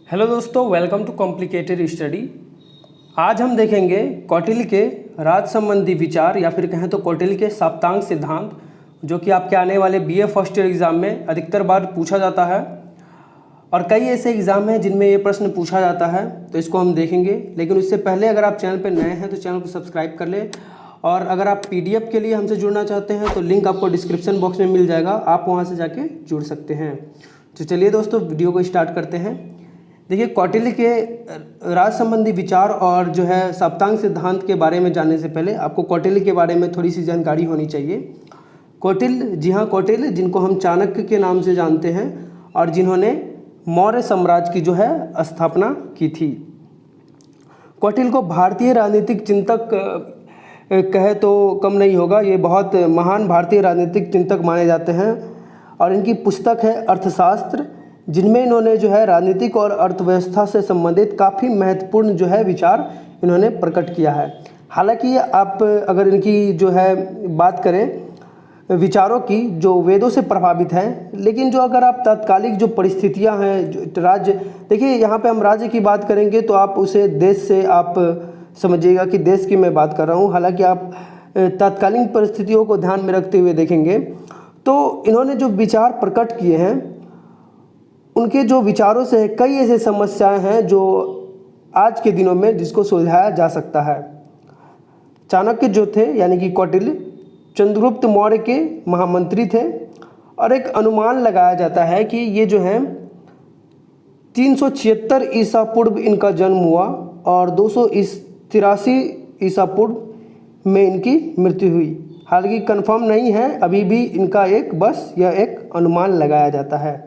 Hello दोस्तों, welcome too complicated study. आज हम देखेंगे कौटिल्य के राज संबंधी विचार या फिर कहें तो कौटिल्य के सप्तांग सिद्धांत, जो कि आपके आने वाले बीए फर्स्ट ईयर एग्ज़ाम में अधिकतर बार पूछा जाता है और कई ऐसे एग्ज़ाम हैं जिनमें ये प्रश्न पूछा जाता है, तो इसको हम देखेंगे। लेकिन उससे पहले अगर आप चैनल पर नए हैं तो चैनल को सब्सक्राइब कर लें, और अगर आप पीडीएफ के लिए हमसे जुड़ना चाहते हैं तो लिंक आपको डिस्क्रिप्शन बॉक्स में मिल जाएगा, आप वहाँ से जाके जुड़ सकते हैं। तो चलिए दोस्तों, वीडियो को स्टार्ट करते हैं। देखिए, कौटिल्य के राज संबंधी विचार और जो है सप्तांग सिद्धांत के बारे में जानने से पहले आपको कौटिल्य के बारे में थोड़ी सी जानकारी होनी चाहिए। कौटिल्य, जी हाँ, कौटिल्य जिनको हम चाणक्य के नाम से जानते हैं और जिन्होंने मौर्य साम्राज्य की जो है स्थापना की थी। कौटिल्य को भारतीय राजनीतिक चिंतक कहे तो कम नहीं होगा, ये बहुत महान भारतीय राजनीतिक चिंतक माने जाते हैं और इनकी पुस्तक है अर्थशास्त्र, जिनमें इन्होंने जो है राजनीतिक और अर्थव्यवस्था से संबंधित काफ़ी महत्वपूर्ण जो है विचार इन्होंने प्रकट किया है। हालांकि आप अगर इनकी जो है बात करें विचारों की, जो वेदों से प्रभावित हैं, लेकिन जो अगर आप तात्कालिक जो परिस्थितियां हैं, जो राज्य, देखिए यहाँ पे हम राज्य की बात करेंगे तो आप उसे देश से आप समझिएगा कि देश की मैं बात कर रहा हूँ। हालांकि आप तात्कालिक परिस्थितियों को ध्यान में रखते हुए देखेंगे तो इन्होंने जो विचार प्रकट किए हैं, उनके जो विचारों से कई ऐसे समस्याएं हैं जो आज के दिनों में जिसको सुलझाया जा सकता है। चाणक्य जो थे यानी कि कौटिल्य चंद्रगुप्त मौर्य के महामंत्री थे और एक अनुमान लगाया जाता है कि ये जो है 376 ईसा पूर्व इनका जन्म हुआ और 283 ईसा पूर्व में इनकी मृत्यु हुई। हालांकि कंफर्म नहीं है, अभी भी इनका यह एक अनुमान लगाया जाता है।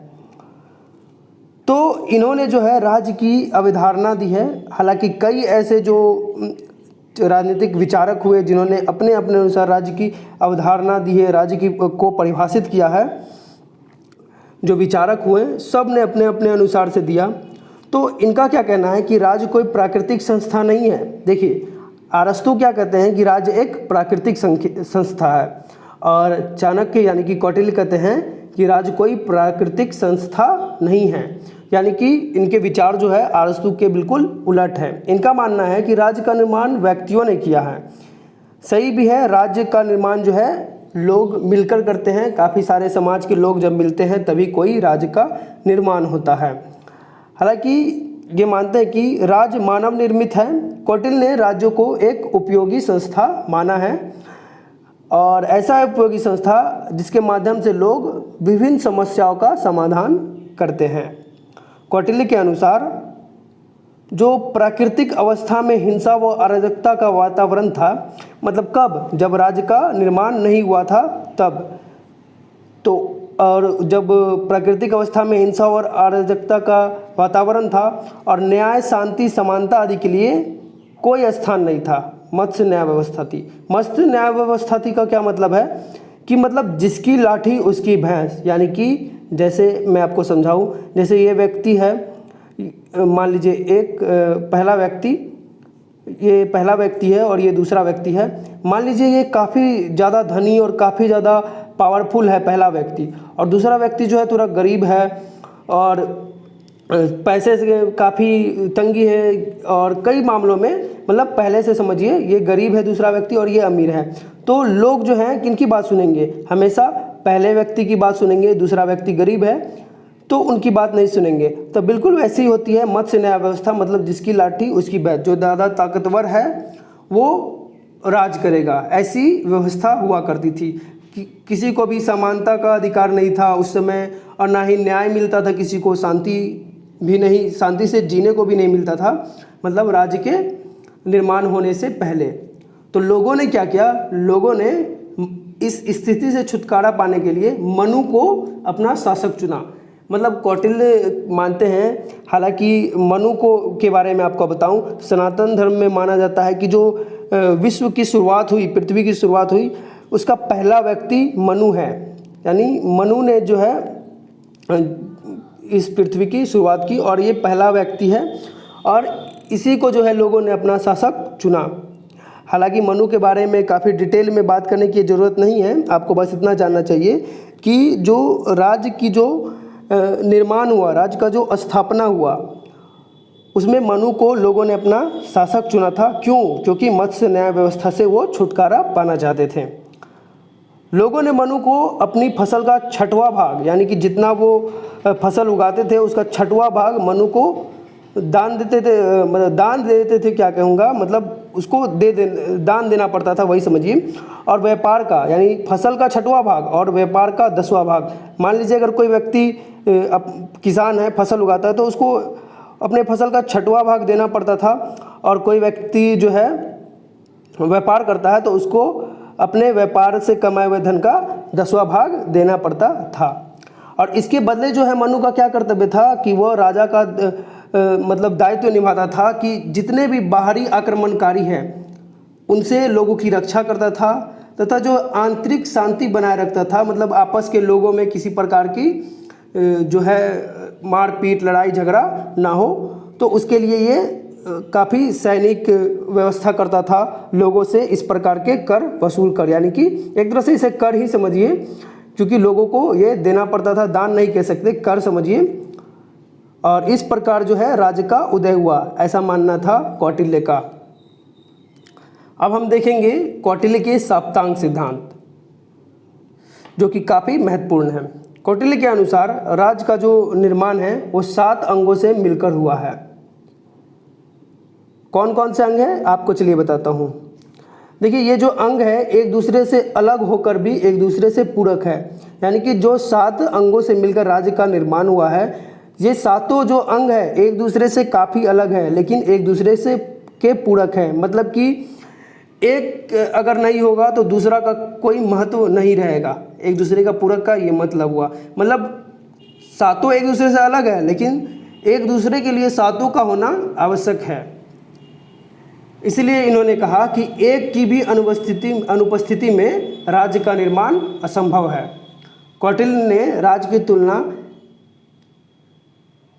तो इन्होंने जो है राज्य की अवधारणा दी है। हालांकि कई ऐसे जो राजनीतिक विचारक हुए जिन्होंने अपने अपने अनुसार राज्य की अवधारणा दी है, राज्य की को परिभाषित किया है, जो विचारक हुए सब ने अपने अपने अनुसार से दिया। तो इनका क्या कहना है कि राज्य कोई प्राकृतिक संस्था नहीं है। देखिए, अरस्तु क्या कहते हैं कि राज्य एक प्राकृतिक संस्था है, और चाणक्य यानी कि कौटिल्य कहते हैं कि राज्य कोई प्राकृतिक संस्था नहीं है। यानी कि इनके विचार जो है अरस्तु के बिल्कुल उलट है। इनका मानना है कि राज्य का निर्माण व्यक्तियों ने किया है। सही भी है, राज्य का निर्माण जो है लोग मिलकर करते हैं, काफ़ी सारे समाज के लोग जब मिलते हैं तभी कोई राज्य का निर्माण होता है। हालांकि ये मानते हैं कि राज्य मानव निर्मित है। कौटिल्य ने राज्यों को एक उपयोगी संस्था माना है, और ऐसा उपयोगी संस्था जिसके माध्यम से लोग विभिन्न समस्याओं का समाधान करते हैं। कौटिल्य के अनुसार जो प्राकृतिक अवस्था में हिंसा व अराजकता का वातावरण था, मतलब कब, जब राज्य का निर्माण नहीं हुआ था तब, तो और जब प्राकृतिक अवस्था में हिंसा और अराजकता का वातावरण था और न्याय, शांति, समानता आदि के लिए कोई स्थान नहीं था, मत्स्य न्याय व्यवस्था थी। मत्स्य न्याय व्यवस्था थी का क्या मतलब है कि मतलब जिसकी लाठी उसकी भैंस। यानी कि जैसे मैं आपको समझाऊं, जैसे ये व्यक्ति है, मान लीजिए एक पहला व्यक्ति है और ये दूसरा व्यक्ति है। मान लीजिए ये काफ़ी ज़्यादा धनी और काफ़ी ज़्यादा पावरफुल है पहला व्यक्ति, और दूसरा व्यक्ति जो है थोड़ा गरीब है और पैसे से काफ़ी तंगी है, और कई मामलों में मतलब पहले से समझिए ये गरीब है दूसरा व्यक्ति और ये अमीर है। तो लोग जो हैं किनकी बात सुनेंगे? हमेशा पहले व्यक्ति की बात सुनेंगे। दूसरा व्यक्ति गरीब है तो उनकी बात नहीं सुनेंगे। तो बिल्कुल वैसी ही होती है मत्स्य न्याय व्यवस्था, मतलब जिसकी लाठी उसकी बैठ, जो ज़्यादा ताकतवर है वो राज करेगा। ऐसी व्यवस्था हुआ करती थी कि किसी को भी समानता का अधिकार नहीं था उस समय, और ना ही न्याय मिलता था किसी को, शांति भी नहीं, शांति से जीने को भी नहीं मिलता था, मतलब राज्य के निर्माण होने से पहले। तो लोगों ने क्या किया? लोगों ने इस स्थिति से छुटकारा पाने के लिए मनु को अपना शासक चुना। मतलब कौटिल्य मानते हैं, हालांकि मनु को के बारे में आपको बताऊं, सनातन धर्म में माना जाता है कि जो विश्व की शुरुआत हुई, पृथ्वी की शुरुआत हुई, उसका पहला व्यक्ति मनु है। यानी मनु ने जो है इस पृथ्वी की शुरुआत की और ये पहला व्यक्ति है, और इसी को जो है लोगों ने अपना शासक चुना। हालांकि मनु के बारे में काफ़ी डिटेल में बात करने की ज़रूरत नहीं है, आपको बस इतना जानना चाहिए कि जो राज्य की जो निर्माण हुआ, राज्य का जो स्थापना हुआ, उसमें मनु को लोगों ने अपना शासक चुना था। क्यों? क्योंकि मत्स्य न्याय व्यवस्था से वो छुटकारा पाना चाहते थे। लोगों ने मनु को अपनी फसल का छठवां भाग, यानी कि जितना वो फसल उगाते थे उसका छठवां भाग मनु को दान देते थे, मतलब दान दे देते थे, क्या कहूँगा, मतलब उसको दान देना पड़ता था, वही समझिए। और व्यापार का, यानी फसल का छठवां भाग और व्यापार का 10वां भाग। मान लीजिए अगर कोई व्यक्ति किसान है, फसल उगाता है, तो उसको अपने फसल का छठवां भाग देना पड़ता था। और कोई व्यक्ति जो है व्यापार करता है तो उसको अपने व्यापार से कमाए हुए धन का 10वां भाग देना पड़ता था। और इसके बदले जो है मनु का क्या कर्तव्य था कि वह राजा का मतलब दायित्व निभाता था कि जितने भी बाहरी आक्रमणकारी हैं उनसे लोगों की रक्षा करता था, तथा जो आंतरिक शांति बनाए रखता था, मतलब आपस के लोगों में किसी प्रकार की जो है मारपीट लड़ाई झगड़ा ना हो, तो उसके लिए ये काफ़ी सैनिक व्यवस्था करता था लोगों से इस प्रकार के कर वसूल कर, यानी कि एक तरह से इसे कर ही समझिए, क्योंकि लोगों को ये देना पड़ता था, दान नहीं कह सकते, कर समझिए। और इस प्रकार जो है राज्य का उदय हुआ, ऐसा मानना था कौटिल्य का। अब हम देखेंगे कौटिल्य के साप्तांग सिद्धांत, जो कि काफ़ी महत्वपूर्ण है। कौटिल्य के अनुसार राज्य का जो निर्माण है वो 7 अंगों से मिलकर हुआ है। कौन कौन से अंग हैं आपको चलिए बताता हूँ। देखिए, ये जो अंग है एक दूसरे से अलग होकर भी एक दूसरे से पूरक है, यानी कि जो 7 अंगों से मिलकर राज्य का निर्माण हुआ है, ये सातों जो अंग है एक दूसरे से काफ़ी अलग है लेकिन एक दूसरे से के पूरक है। मतलब कि एक अगर नहीं होगा तो दूसरा का कोई महत्व नहीं रहेगा, एक दूसरे का पूरक का ये मतलब हुआ। मतलब सातों एक दूसरे से अलग है लेकिन एक दूसरे के लिए सातों का होना आवश्यक है। इसलिए इन्होंने कहा कि एक की भी अनुपस्थिति में राज्य का निर्माण असंभव है। कौटिल्य ने राज्य की तुलना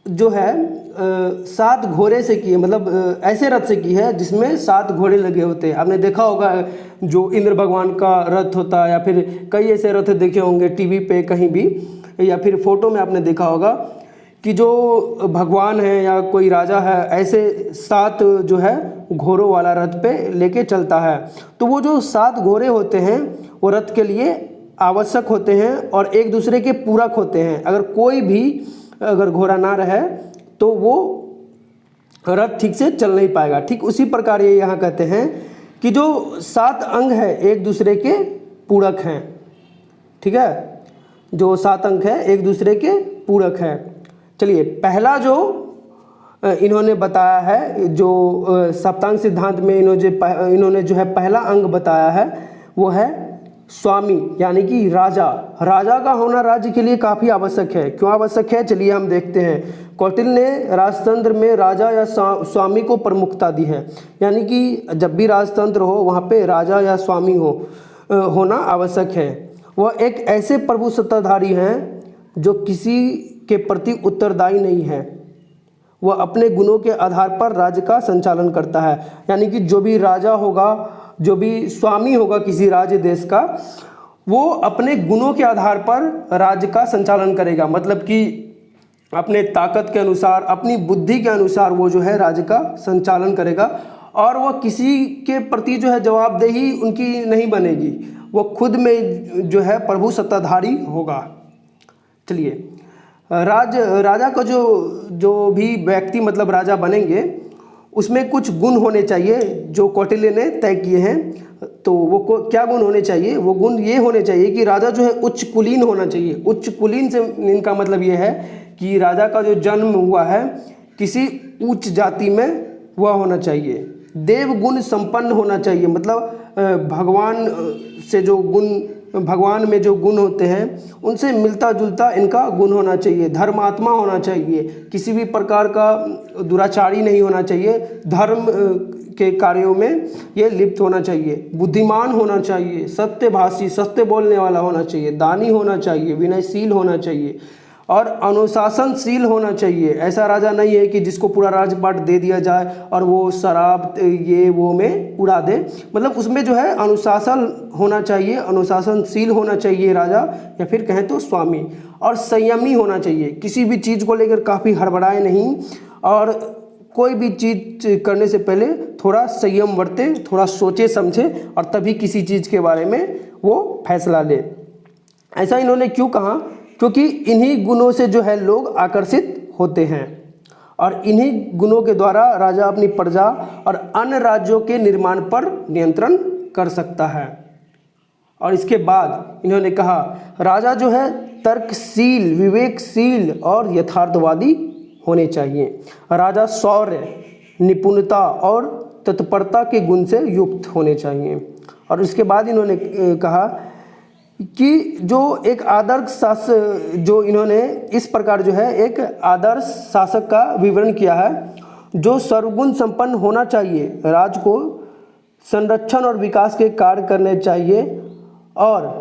जो है 7 घोड़े से की है, मतलब ऐसे रथ से की है जिसमें 7 घोड़े लगे होते हैं। आपने देखा होगा जो इंद्र भगवान का रथ होता है, या फिर कई ऐसे रथ देखे होंगे टीवी पे कहीं भी, या फिर फोटो में आपने देखा होगा कि जो भगवान है या कोई राजा है ऐसे 7 जो है घोड़ों वाला रथ पे लेके चलता है। तो वो जो 7 घोड़े होते हैं वो रथ के लिए आवश्यक होते हैं और एक दूसरे के पूरक होते हैं। अगर कोई भी अगर घोड़ा ना रहे तो वो रथ ठीक से चल नहीं पाएगा। ठीक उसी प्रकार ये यहाँ कहते हैं कि जो 7 अंग है एक दूसरे के पूरक हैं। ठीक है, जो 7 अंग है एक दूसरे के पूरक है। चलिए, पहला जो इन्होंने बताया है, जो सप्तांग सिद्धांत में इन्होंने जो है पहला अंग बताया है वो है स्वामी, यानी कि राजा। राजा का होना राज्य के लिए काफ़ी आवश्यक है। क्यों आवश्यक है, चलिए हम देखते हैं। कौटिल्य ने राजतंत्र में राजा या स्वामी को प्रमुखता दी है, यानी कि जब भी राजतंत्र हो वहाँ पे राजा या स्वामी होना आवश्यक है। वह एक ऐसे प्रभु सत्ताधारी हैं जो किसी के प्रति उत्तरदायी नहीं है, वह अपने गुणों के आधार पर राज्य का संचालन करता है। यानी कि जो भी राजा होगा, जो भी स्वामी होगा किसी राज्य देश का, वो अपने गुणों के आधार पर राज्य का संचालन करेगा। मतलब कि अपने ताकत के अनुसार, अपनी बुद्धि के अनुसार वो जो है राज्य का संचालन करेगा, और वह किसी के प्रति जो है जवाबदेही उनकी नहीं बनेगी, वो खुद में जो है प्रभु सत्ताधारी होगा। चलिए, राजा का जो भी व्यक्ति मतलब राजा बनेंगे उसमें कुछ गुण होने चाहिए जो कौटिल्य ने तय किए हैं। तो वो क्या गुण होने चाहिए? वो गुण ये होने चाहिए कि राजा जो है उच्च कुलीन होना चाहिए। उच्च कुलीन से इनका मतलब ये है कि राजा का जो जन्म हुआ है किसी उच्च जाति में वह होना चाहिए। देव गुण संपन्न होना चाहिए, मतलब भगवान से जो गुण, भगवान में जो गुण होते हैं उनसे मिलता जुलता इनका गुण होना चाहिए। धर्मात्मा होना चाहिए, किसी भी प्रकार का दुराचारी नहीं होना चाहिए, धर्म के कार्यों में ये लिप्त होना चाहिए। बुद्धिमान होना चाहिए, सत्यभाषी, सत्य बोलने वाला होना चाहिए, दानी होना चाहिए, विनयशील होना चाहिए और अनुशासनशील होना चाहिए। ऐसा राजा नहीं है कि जिसको पूरा राजपाट दे दिया जाए और वो शराब ये वो में उड़ा दे। मतलब उसमें जो है अनुशासन होना चाहिए, अनुशासनशील होना चाहिए राजा, या फिर कहें तो स्वामी। और संयमी होना चाहिए, किसी भी चीज़ को लेकर काफ़ी हड़बड़ाए नहीं और कोई भी चीज़ करने से पहले थोड़ा संयम बरते, थोड़ा सोचे समझे और तभी किसी चीज़ के बारे में वो फैसला ले। ऐसा इन्होंने क्यों कहा? क्योंकि इन्हीं गुणों से जो है लोग आकर्षित होते हैं और इन्हीं गुणों के द्वारा राजा अपनी प्रजा और अन्य राज्यों के निर्माण पर नियंत्रण कर सकता है। और इसके बाद इन्होंने कहा राजा जो है तर्कशील, विवेकशील और यथार्थवादी होने चाहिए। राजा शौर्य, निपुणता और तत्परता के गुण से युक्त होने चाहिए। और उसके बाद इन्होंने कहा कि जो एक आदर्श शासक, जो इन्होंने इस प्रकार जो है एक आदर्श शासक का विवरण किया है, जो सर्वगुण संपन्न होना चाहिए, राज को संरक्षण और विकास के कार्य करने चाहिए और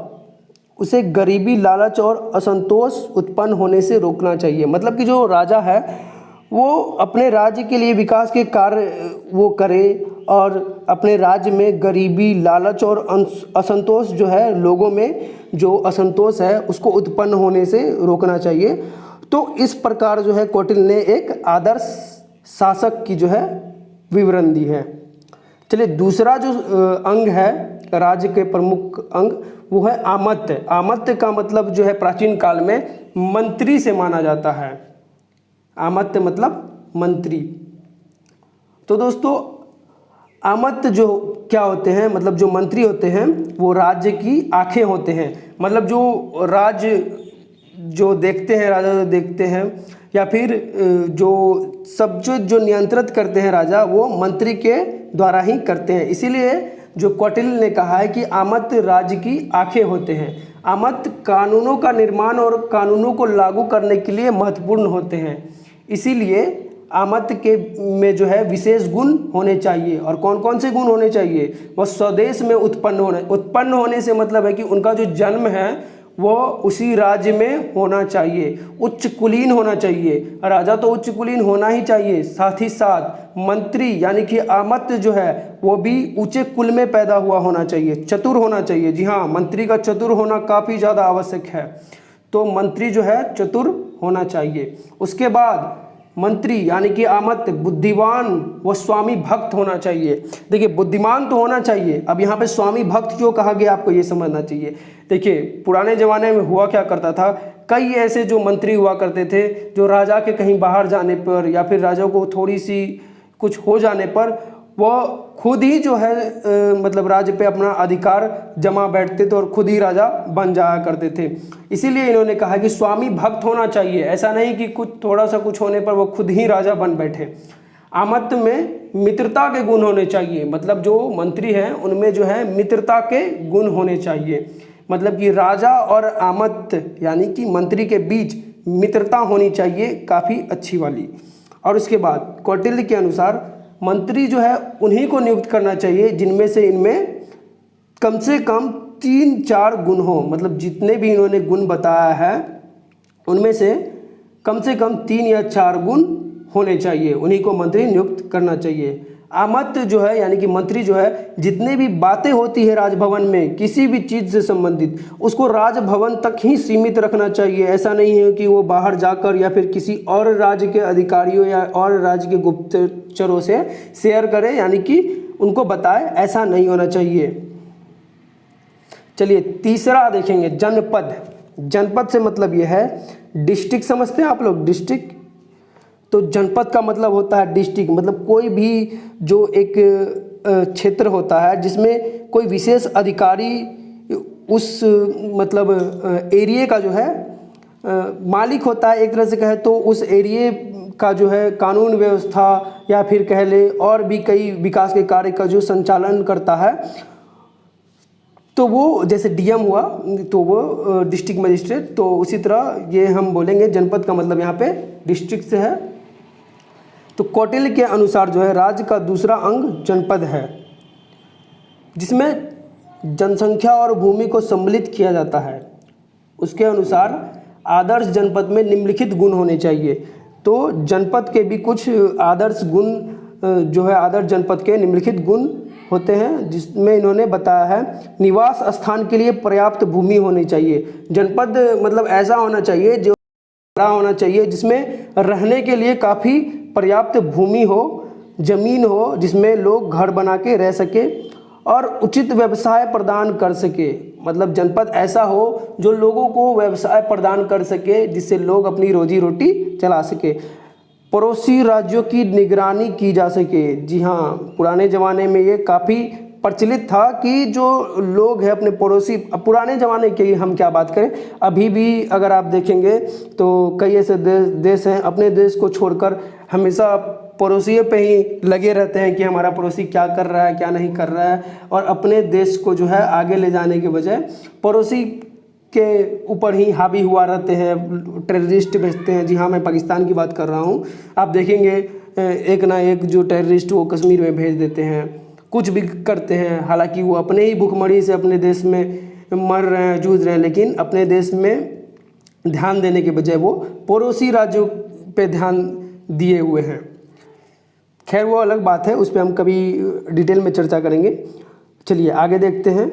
उसे गरीबी, लालच और असंतोष उत्पन्न होने से रोकना चाहिए। मतलब कि जो राजा है वो अपने राज्य के लिए विकास के कार्य वो करे और अपने राज्य में गरीबी, लालच और असंतोष जो है, लोगों में जो असंतोष है उसको उत्पन्न होने से रोकना चाहिए। तो इस प्रकार जो है कौटिल्य ने एक आदर्श शासक की जो है विवरण दी है। चलिए दूसरा जो अंग है राज्य के प्रमुख अंग, वो है आमत्य। आमत्य का मतलब जो है प्राचीन काल में मंत्री से माना जाता है। आमत्य मतलब मंत्री। तो दोस्तों आमत्य जो क्या होते हैं, मतलब जो मंत्री होते हैं वो राज्य की आंखें होते हैं। मतलब जो राज्य जो देखते हैं, राजा जो देखते हैं, या फिर जो सब जो नियंत्रित करते हैं राजा, वो मंत्री के द्वारा ही करते हैं। इसीलिए जो कौटिल्य ने कहा है कि आमत्य राज्य की आंखें होते हैं। आमत्य कानूनों का निर्माण और कानूनों को लागू करने के लिए महत्वपूर्ण होते हैं। इसीलिए आमत्य के में जो है विशेष गुण होने चाहिए। और कौन कौन से गुण होने चाहिए? वह स्वदेश में उत्पन्न होने से मतलब है कि उनका जो जन्म है वो उसी राज्य में होना चाहिए। उच्च कुलीन होना चाहिए, राजा तो उच्च कुलीन होना ही चाहिए। साथ ही साथ मंत्री यानी कि आमत्य जो है वो भी ऊंचे कुल में पैदा हुआ होना चाहिए, चतुर होना चाहिए। जी हाँ, मंत्री का चतुर होना काफ़ी ज़्यादा आवश्यक है। तो मंत्री जो है चतुर होना चाहिए। उसके बाद मंत्री यानी कि आमत्य बुद्धिमान व स्वामी भक्त होना चाहिए। देखिए बुद्धिमान तो होना चाहिए, अब यहाँ पे स्वामी भक्त क्यों कहा गया आपको ये समझना चाहिए। देखिए पुराने ज़माने में हुआ क्या करता था, कई ऐसे जो मंत्री हुआ करते थे जो राजा के कहीं बाहर जाने पर या फिर राजा को थोड़ी सी कुछ हो जाने पर वो खुद ही जो है मतलब राज्य पे अपना अधिकार जमा बैठते थे और खुद ही राजा बन जाया करते थे। इसीलिए इन्होंने कहा कि स्वामी भक्त होना चाहिए। ऐसा नहीं कि कुछ थोड़ा सा कुछ होने पर वो खुद ही राजा बन बैठे। आमत्य में मित्रता के गुण होने चाहिए। मतलब जो मंत्री हैं उनमें जो है मित्रता के गुण होने चाहिए। मतलब कि राजा और आमत्य यानी कि मंत्री के बीच मित्रता होनी चाहिए, काफ़ी अच्छी वाली। और उसके बाद कौटिल्य के अनुसार मंत्री जो है उन्हीं को नियुक्त करना चाहिए जिनमें से इनमें कम से कम 3-4 गुण हो। मतलब जितने भी इन्होंने गुण बताया है उनमें से कम 3 या 4 गुण होने चाहिए, उन्हीं को मंत्री नियुक्त करना चाहिए। आमत्य जो है यानी कि मंत्री जो है जितने भी बातें होती है राजभवन में किसी भी चीज़ से संबंधित, उसको राजभवन तक ही सीमित रखना चाहिए। ऐसा नहीं है कि वो बाहर जाकर या फिर किसी और राज्य के अधिकारियों या और राज्य के गुप्तचरों से शेयर करे यानी कि उनको बताए, ऐसा नहीं होना चाहिए। चलिए तीसरा देखेंगे जनपद। जनपद से मतलब ये है डिस्ट्रिक्ट, समझते हैं आप लोग डिस्ट्रिक्ट। तो जनपद का मतलब होता है डिस्ट्रिक्ट, मतलब कोई भी जो एक क्षेत्र होता है जिसमें कोई विशेष अधिकारी उस मतलब एरिया का जो है मालिक होता है। एक तरह से कहे तो उस एरिया का जो है कानून व्यवस्था या फिर कह ले और भी कई विकास के कार्य का जो संचालन करता है, तो वो जैसे डीएम हुआ तो वो डिस्ट्रिक्ट मजिस्ट्रेट। तो उसी तरह ये हम बोलेंगे जनपद का मतलब यहाँ पे डिस्ट्रिक्ट से है। तो कौटिल्य के अनुसार जो है राज्य का दूसरा अंग जनपद है, जिसमें जनसंख्या और भूमि को सम्मिलित किया जाता है। उसके अनुसार आदर्श जनपद में निम्नलिखित गुण होने चाहिए। तो जनपद के भी कुछ आदर्श गुण जो है आदर्श जनपद के निम्नलिखित गुण होते हैं, जिसमें इन्होंने बताया है निवास स्थान के लिए पर्याप्त भूमि होनी चाहिए। जनपद मतलब ऐसा होना चाहिए जो बड़ा होना चाहिए जिसमें रहने के लिए काफ़ी पर्याप्त भूमि हो, जमीन हो जिसमें लोग घर बना के रह सके और उचित व्यवसाय प्रदान कर सके। मतलब जनपद ऐसा हो जो लोगों को व्यवसाय प्रदान कर सके जिससे लोग अपनी रोजी रोटी चला सके। पड़ोसी राज्यों की निगरानी की जा सके। जी हाँ, पुराने ज़माने में ये काफ़ी प्रचलित था कि जो लोग हैं अपने पड़ोसी, पुराने ज़माने की हम क्या बात करें, अभी भी अगर आप देखेंगे तो कई ऐसे देश हैं अपने देश को छोड़कर हमेशा पड़ोसियों पे ही लगे रहते हैं कि हमारा पड़ोसी क्या कर रहा है क्या नहीं कर रहा है, और अपने देश को जो है आगे ले जाने के बजाय पड़ोसी के ऊपर ही हावी हुआ रहते हैं, टेररिस्ट भेजते हैं। जी हाँ, मैं पाकिस्तान की बात कर रहा हूँ। आप देखेंगे एक ना एक जो टेररिस्ट वो कश्मीर में भेज देते हैं, कुछ भी करते हैं, हालांकि वो अपने ही भुखमरी से अपने देश में मर रहे हैं, जूझ रहे हैं, लेकिन अपने देश में ध्यान देने के बजाय वो पड़ोसी राज्यों पे ध्यान दिए हुए हैं। खैर वो अलग बात है, उस पर हम कभी डिटेल में चर्चा करेंगे। चलिए आगे देखते हैं।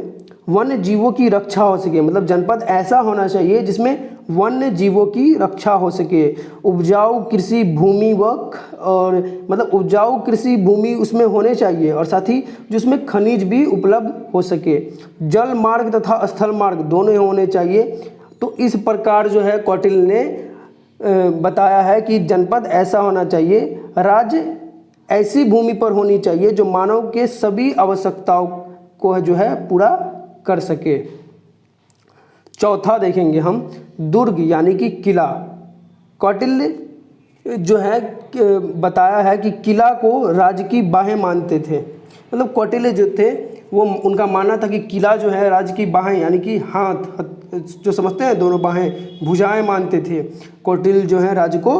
वन्य जीवों की रक्षा हो सके, मतलब जनपद ऐसा होना चाहिए जिसमें वन्य जीवों की रक्षा हो सके। उपजाऊ कृषि भूमि और मतलब उपजाऊ कृषि भूमि उसमें होने चाहिए और साथ ही जिसमें खनिज भी उपलब्ध हो सके। जल मार्ग तथा स्थल मार्ग दोनों होने चाहिए। तो इस प्रकार जो है कौटिल्य ने बताया है कि जनपद ऐसा होना चाहिए, राज्य ऐसी भूमि पर होनी चाहिए जो मानव के सभी आवश्यकताओं को जो है पूरा कर सके। चौथा देखेंगे हम, दुर्ग यानी कि किला। कौटिल्य जो है बताया है कि किला को राज्य की बाहें मानते थे। मतलब कौटिल्य जो थे वो उनका मानना था कि किला जो है राज्य की बाहें यानी कि हाथ जो समझते हैं दोनों बाहें, भुजाएं मानते थे। कौटिल्य जो है राज्य को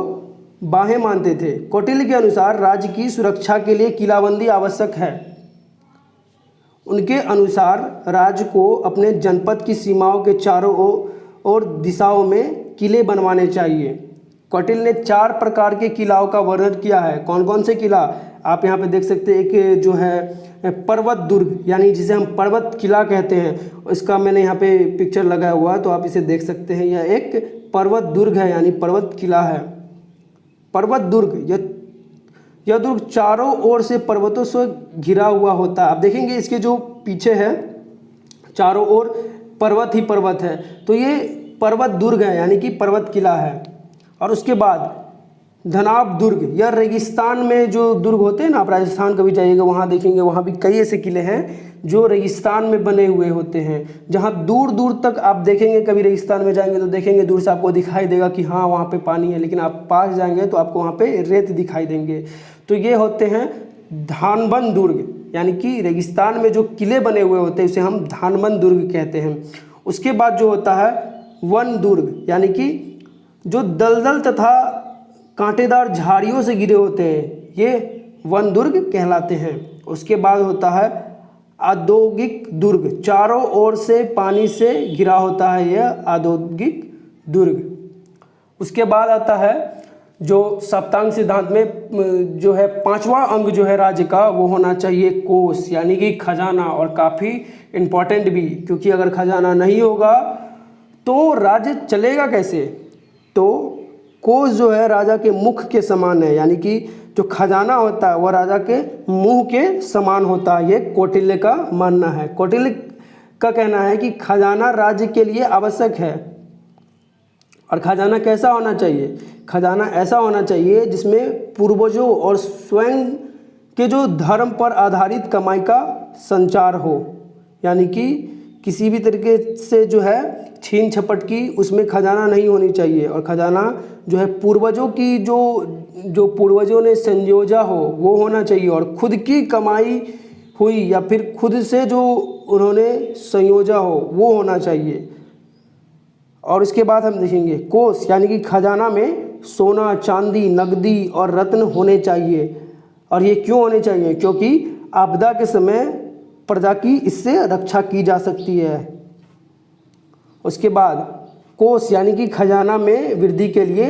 बाहें मानते थे। कौटिल्य के अनुसार राज्य की सुरक्षा के लिए किलाबंदी आवश्यक है। उनके अनुसार राज्य को अपने जनपद की सीमाओं के चारों ओर दिशाओं में किले बनवाने चाहिए। कौटिल्य ने 4 प्रकार के किलाओं का वर्णन किया है। कौन कौन से किला आप यहाँ पे देख सकते हैं। एक जो है पर्वत दुर्ग, यानी जिसे हम पर्वत किला कहते हैं, इसका मैंने यहाँ पे पिक्चर लगाया हुआ है तो आप इसे देख सकते हैं। यह एक पर्वत दुर्ग है यानी पर्वत किला है। पर्वत दुर्ग, यह दुर्ग चारों ओर से पर्वतों से घिरा हुआ होता है। आप देखेंगे इसके जो पीछे है चारों ओर पर्वत ही पर्वत है, तो ये पर्वत दुर्ग है यानी कि पर्वत किला है। और उसके बाद धनाब दुर्ग, यह रेगिस्तान में जो दुर्ग होते हैं ना, आप राजस्थान कभी जाइएगा वहाँ देखेंगे, वहाँ भी कई ऐसे किले हैं जो रेगिस्तान में बने हुए होते हैं, जहाँ दूर दूर तक आप देखेंगे। कभी रेगिस्तान में जाएंगे तो देखेंगे दूर से आपको दिखाई देगा कि हाँ वहाँ पे पानी है, लेकिन आप पास जाएंगे तो आपको वहाँ पे रेत दिखाई देंगे। तो ये होते हैं धानबंद दुर्ग, यानी कि रेगिस्तान में जो किले बने हुए होते हैं उसे हम धानबंद दुर्ग कहते हैं। उसके बाद जो होता है वन दुर्ग, यानी कि जो दलदल तथा कांटेदार झाड़ियों से घिरे होते हैं, ये वन दुर्ग कहलाते हैं। उसके बाद होता है औद्योगिक दुर्ग, चारों ओर से पानी से घिरा होता है यह औद्योगिक दुर्ग। उसके बाद आता है जो सप्तांग सिद्धांत में जो है 5वां अंग जो है राज्य का, वो होना चाहिए कोष यानी कि खजाना। और काफ़ी इम्पोर्टेंट भी, क्योंकि अगर खजाना नहीं होगा तो राज्य चलेगा कैसे। तो कोष जो है राजा के मुख के समान है, यानी कि जो खजाना होता है वह राजा के मुंह के समान होता है। ये कौटिल्य का मानना है। कौटिल्य का कहना है कि खजाना राज्य के लिए आवश्यक है। और खजाना कैसा होना चाहिए? खजाना ऐसा होना चाहिए जिसमें पूर्वजों और स्वयं के जो धर्म पर आधारित कमाई का संचार हो, यानी कि किसी भी तरीके से जो है छीन झपट की उसमें खजाना नहीं होनी चाहिए। और खजाना जो है पूर्वजों की जो पूर्वजों ने संयोजा हो वो होना चाहिए, और खुद की कमाई हुई या फिर खुद से जो उन्होंने संयोजा हो वो होना चाहिए। और इसके बाद हम देखेंगे कोष यानी कि खजाना में सोना, चांदी, नकदी और रत्न होने चाहिए। और ये क्यों होने चाहिए? क्योंकि आपदा के समय प्रजा की इससे रक्षा की जा सकती है। उसके बाद कोष यानी कि खजाना में वृद्धि के लिए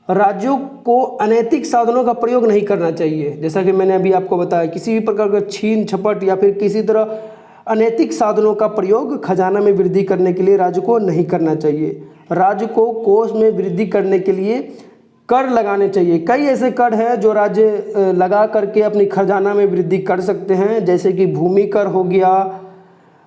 राज्यों को अनैतिक साधनों का प्रयोग नहीं करना चाहिए। जैसा कि मैंने अभी आपको बताया, किसी भी प्रकार का छीन झपट या फिर किसी तरह अनैतिक साधनों का प्रयोग खजाना में वृद्धि करने के लिए राज्य को नहीं करना चाहिए। राज्य को कोष में वृद्धि करने के लिए कर लगाने चाहिए। कई ऐसे कर हैं जो राज्य लगा करके अपनी खजाना में वृद्धि कर सकते हैं, जैसे कि भूमि कर हो गया,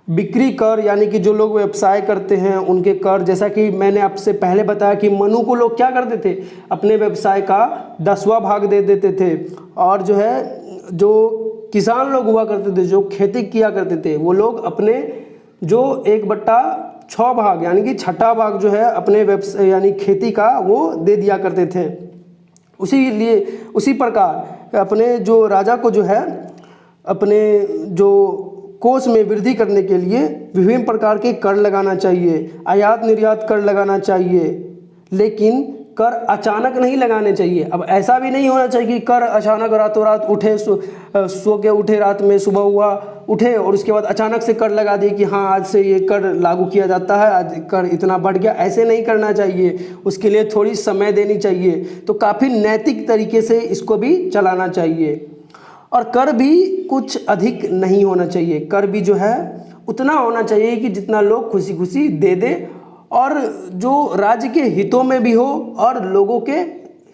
बिक्री कर यानी कि जो लोग व्यवसाय करते हैं उनके कर। जैसा कि मैंने आपसे पहले बताया कि मनु को लोग क्या करते थे, अपने व्यवसाय का 10वां भाग दे देते थे। और जो है जो किसान लोग हुआ करते थे, जो खेती किया करते थे, वो लोग अपने जो 1/6 भाग यानी कि 6ठा भाग जो है अपने व्यवसाय यानी खेती का वो दे दिया करते थे। उसी प्रकार अपने जो राजा को जो है अपने जो कोष में वृद्धि करने के लिए विभिन्न प्रकार के कर लगाना चाहिए, आयात निर्यात कर लगाना चाहिए, लेकिन कर अचानक नहीं लगाने चाहिए। अब ऐसा भी नहीं होना चाहिए कि कर अचानक रातों रात उठे, सो के उठे रात में, सुबह हुआ उठे और उसके बाद अचानक से कर लगा दिए कि हाँ आज से ये कर लागू किया जाता है, आज कर इतना बढ़ गया। ऐसे नहीं करना चाहिए, उसके लिए थोड़ी समय देनी चाहिए। तो काफ़ी नैतिक तरीके से इसको भी चलाना चाहिए। और कर भी कुछ अधिक नहीं होना चाहिए, कर भी जो है उतना होना चाहिए कि जितना लोग खुशी खुशी दे दे और जो राज्य के हितों में भी हो और लोगों के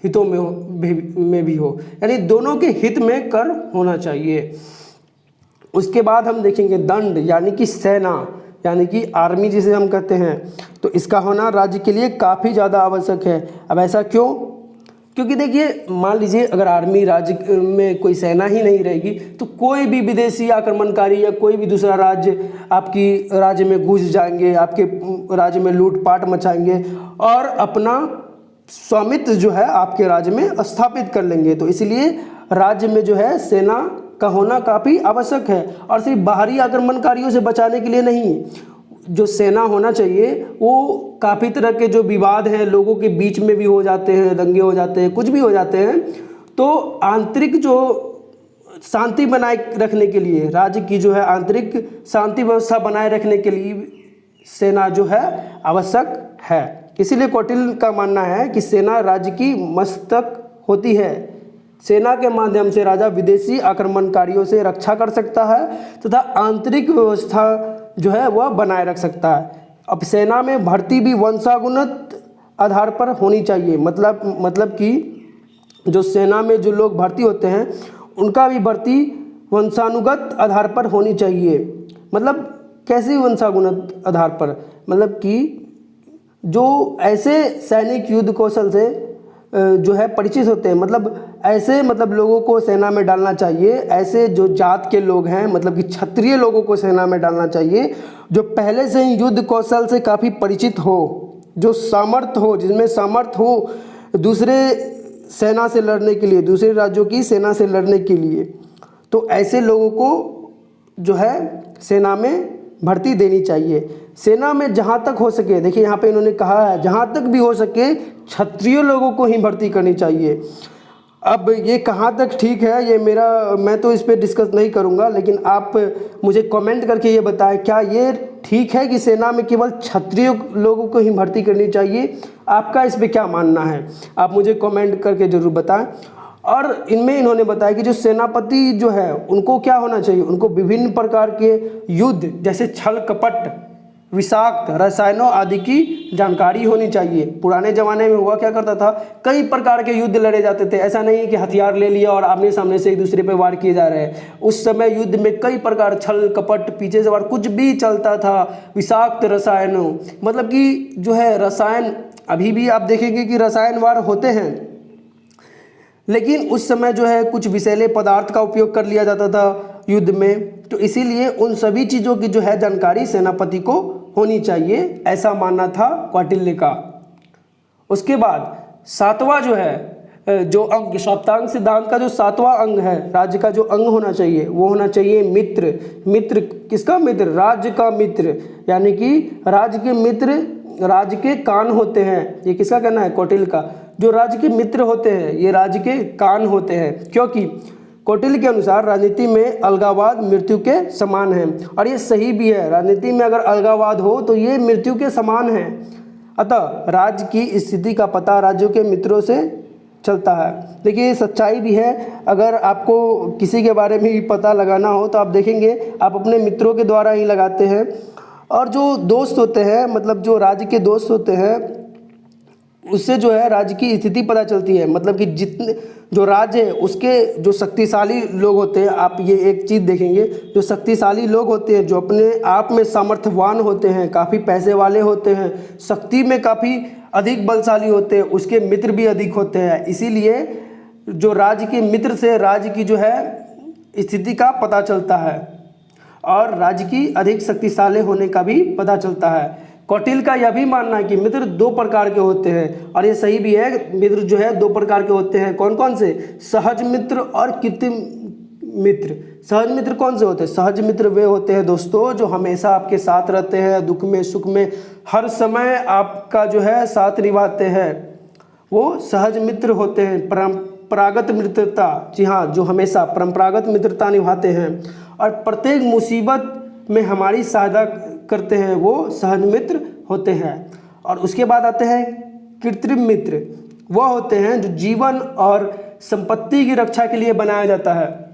हितों में भी हो, यानी दोनों के हित में कर होना चाहिए। उसके बाद हम देखेंगे दंड यानी कि सेना यानी कि आर्मी जिसे हम कहते हैं, तो इसका होना राज्य के लिए काफ़ी ज़्यादा आवश्यक है। अब ऐसा क्यों? क्योंकि देखिए मान लीजिए अगर आर्मी राज्य में कोई सेना ही नहीं रहेगी तो कोई भी विदेशी आक्रमणकारी या कोई भी दूसरा राज्य आपकी राज्य में घुस जाएंगे, आपके राज्य में लूटपाट मचाएंगे और अपना स्वामित्व जो है आपके राज्य में स्थापित कर लेंगे। तो इसलिए राज्य में जो है सेना का होना काफ़ी आवश्यक है। और सिर्फ बाहरी आक्रमणकारियों से बचाने के लिए नहीं, जो सेना होना चाहिए वो काफ़ी तरह के जो विवाद हैं लोगों के बीच में भी हो जाते हैं, दंगे हो जाते हैं, कुछ भी हो जाते हैं, तो आंतरिक जो शांति बनाए रखने के लिए, राज्य की जो है आंतरिक शांति व्यवस्था बनाए रखने के लिए सेना जो है आवश्यक है। इसीलिए कौटिल्य का मानना है कि सेना राज्य की मस्तक होती है। सेना के माध्यम से राजा विदेशी आक्रमणकारियों से रक्षा कर सकता है तथा आंतरिक व्यवस्था जो है वह बनाए रख सकता है। अब सेना में भर्ती भी वंशानुगत आधार पर होनी चाहिए, मतलब कि जो सेना में जो लोग भर्ती होते हैं उनका भी भर्ती वंशानुगत आधार पर होनी चाहिए। मतलब कैसे वंशानुगत आधार पर? मतलब कि जो ऐसे सैनिक युद्ध कौशल से जो है परिचित होते हैं, मतलब लोगों को सेना में डालना चाहिए। ऐसे जो जात के लोग हैं, मतलब कि क्षत्रिय लोगों को सेना में डालना चाहिए जो पहले से ही युद्ध कौशल से काफ़ी परिचित हो, जो सामर्थ्य हो, जिसमें सामर्थ्य हो दूसरे सेना से लड़ने के लिए, दूसरे राज्यों की सेना से लड़ने के लिए। तो ऐसे लोगों को जो है सेना में भर्ती देनी चाहिए। सेना में जहाँ तक हो सके, देखिए यहाँ पे इन्होंने कहा है जहाँ तक भी हो सके क्षत्रिय लोगों को ही भर्ती करनी चाहिए। अब ये कहाँ तक ठीक है ये मैं तो इस पे डिस्कस नहीं करूँगा, लेकिन आप मुझे कमेंट करके ये बताएं क्या ये ठीक है कि सेना में केवल क्षत्रिय लोगों को ही भर्ती करनी चाहिए? आपका इस पर क्या मानना है आप मुझे कमेंट करके ज़रूर बताएं। और इनमें इन्होंने बताया कि जो सेनापति जो है उनको क्या होना चाहिए, उनको विभिन्न प्रकार के युद्ध जैसे छल कपट, विषाक्त रसायनों आदि की जानकारी होनी चाहिए। पुराने ज़माने में हुआ क्या करता था, कई प्रकार के युद्ध लड़े जाते थे। ऐसा नहीं है कि हथियार ले लिया और आमने सामने से एक दूसरे पे वार किए जा रहे हैं। उस समय युद्ध में कई प्रकार, छल कपट, पीछे से वार, कुछ भी चलता था। विषाक्त रसायनों मतलब कि जो है रसायन, अभी भी आप देखेंगे कि रसायन वार होते हैं, लेकिन उस समय जो है कुछ विषैले पदार्थ का उपयोग कर लिया जाता था युद्ध में। तो इसीलिए उन सभी चीज़ों की जो है जानकारी सेनापति को होनी चाहिए, ऐसा मानना था कौटिल्य का। उसके बाद सातवां जो है जो अंग, सप्तांग सिद्धांत का जो सातवां अंग है, राज्य का जो अंग होना चाहिए वो होना चाहिए मित्र। मित्र किसका मित्र? राज्य का मित्र, यानी कि राज्य के मित्र राज्य के कान होते हैं। ये किसका कहना है? कौटिल्य का। जो राज्य के मित्र होते हैं ये राज्य के कान होते हैं, क्योंकि कौटिल्य के अनुसार राजनीति में अलगाववाद मृत्यु के समान है। और ये सही भी है, राजनीति में अगर अलगाववाद हो तो ये मृत्यु के समान है। अतः राज्य की स्थिति का पता राज्यों के मित्रों से चलता है। देखिए ये सच्चाई भी है। अगर आपको किसी के बारे में भी पता लगाना हो तो आप देखेंगे आप अपने मित्रों के द्वारा ही लगाते हैं। और जो दोस्त होते हैं, मतलब जो राज्य के दोस्त होते हैं, उससे जो है राज्य की स्थिति पता चलती है। मतलब कि जितने जो राज्य है उसके जो शक्तिशाली लोग होते हैं, आप ये एक चीज़ देखेंगे, जो शक्तिशाली लोग होते हैं, जो अपने आप में सामर्थ्यवान होते हैं, काफ़ी पैसे वाले होते हैं, शक्ति में काफ़ी अधिक बलशाली होते हैं, उसके मित्र भी अधिक होते हैं। इसीलिए जो राज्य के मित्र से राज्य की जो है स्थिति का पता चलता है और राज्य की अधिक शक्तिशाली होने का भी पता चलता है। कौटिल्य का यह भी मानना है कि मित्र दो प्रकार के होते हैं और ये सही भी है। मित्र जो है दो प्रकार के होते हैं। कौन कौन से? सहज मित्र और कृत्रिम मित्र। सहज मित्र कौन से होते हैं? सहज मित्र वे होते हैं दोस्तों जो हमेशा आपके साथ रहते हैं, दुख में सुख में हर समय आपका जो है साथ निभाते हैं, वो सहज मित्र होते हैं। परंपरागत मित्रता, जी हाँ, जो हमेशा परंपरागत मित्रता निभाते हैं और प्रत्येक मुसीबत में हमारी सहायता करते हैं, वो सहज मित्र होते हैं। और उसके बाद आते हैं कृत्रिम मित्र। वह होते हैं जो जीवन और संपत्ति की रक्षा के लिए बनाया जाता है।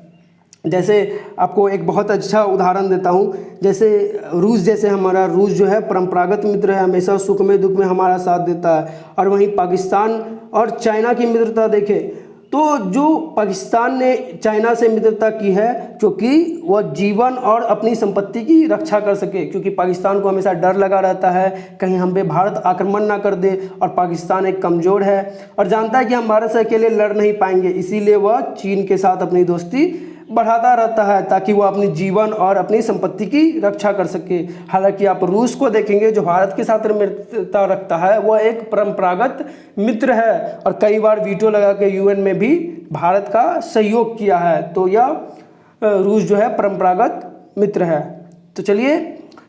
जैसे आपको एक बहुत अच्छा उदाहरण देता हूँ, जैसे रूस, जैसे हमारा रूस जो है परंपरागत मित्र है, हमेशा सुख में दुख में हमारा साथ देता है। और वहीं पाकिस्तान और चाइना की मित्रता देखें तो जो पाकिस्तान ने चाइना से मित्रता की है क्योंकि वह जीवन और अपनी संपत्ति की रक्षा कर सके, क्योंकि पाकिस्तान को हमेशा डर लगा रहता है कहीं हम पे भारत आक्रमण ना कर दे, और पाकिस्तान एक कमज़ोर है और जानता है कि हम भारत से अकेले लड़ नहीं पाएंगे, इसीलिए वह चीन के साथ अपनी दोस्ती बढ़ाता रहता है ताकि वो अपनी जीवन और अपनी संपत्ति की रक्षा कर सके। हालांकि आप रूस को देखेंगे जो भारत के साथ मित्रता रखता है, वह एक परंपरागत मित्र है और कई बार वीटो लगा के यूएन में भी भारत का सहयोग किया है। तो यह रूस जो है परंपरागत मित्र है। तो चलिए,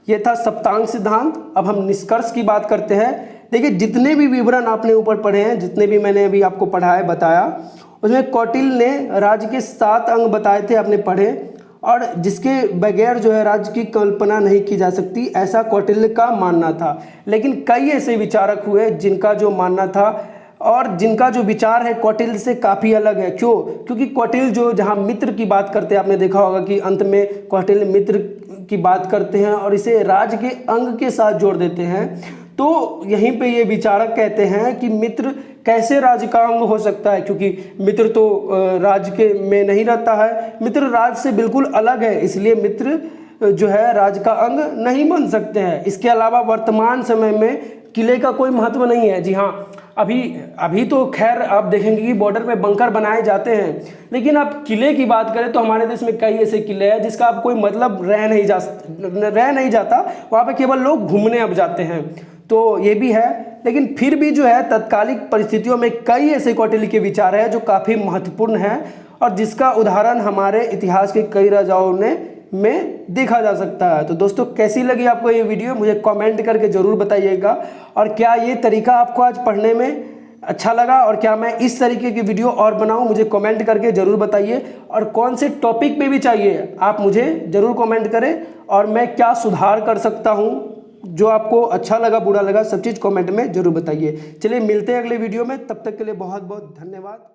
ये था सप्तांग सिद्धांत। अब हम निष्कर्ष की बात करते हैं। देखिए, जितने भी विवरण आपने ऊपर पढ़े हैं, जितने भी मैंने अभी आपको पढ़ाया बताया, उसमें कौटिल्य ने राज्य के 7 अंग बताए थे, आपने पढ़े, और जिसके बगैर जो है राज्य की कल्पना नहीं की जा सकती, ऐसा कौटिल्य का मानना था। लेकिन कई ऐसे विचारक हुए जिनका जो मानना था और जिनका जो विचार है कौटिल्य से काफ़ी अलग है। क्यों? क्योंकि कौटिल्य जो जहाँ मित्र की बात करते हैं, आपने देखा होगा कि अंत में कौटिल्य मित्र की बात करते हैं और इसे राज्य के अंग के साथ जोड़ देते हैं। तो यहीं पे ये विचारक कहते हैं कि मित्र कैसे राज्य का अंग हो सकता है, क्योंकि मित्र तो राज्य के में नहीं रहता है, मित्र राज्य से बिल्कुल अलग है, इसलिए मित्र जो है राज्य का अंग नहीं बन सकते हैं। इसके अलावा वर्तमान समय में किले का कोई महत्व नहीं है। जी हाँ, अभी तो खैर आप देखेंगे कि बॉर्डर में बंकर बनाए जाते हैं, लेकिन आप किले की बात करें तो हमारे देश में कई ऐसे किले हैं जिसका अब कोई मतलब रह नहीं जाता, वहाँ पे केवल लोग घूमने अब जाते हैं। तो ये भी है, लेकिन फिर भी जो है तत्कालिक परिस्थितियों में कई ऐसे कौटिल्य के विचार हैं जो काफ़ी महत्वपूर्ण हैं और जिसका उदाहरण हमारे इतिहास के कई राजाओं में देखा जा सकता है। तो दोस्तों, कैसी लगी आपको ये वीडियो, मुझे कमेंट करके ज़रूर बताइएगा। और क्या ये तरीका आपको आज पढ़ने में अच्छा लगा और क्या मैं इस तरीके की वीडियो और बनाऊं, मुझे कमेंट करके ज़रूर बताइए। और कौन से टॉपिक पे भी चाहिए आप मुझे ज़रूर कमेंट करें और मैं क्या सुधार कर सकता हूँ, जो आपको अच्छा लगा बुरा लगा सब चीज़ कमेंट में ज़रूर बताइए। चलिए, मिलते हैं अगले वीडियो में, तब तक के लिए बहुत बहुत धन्यवाद।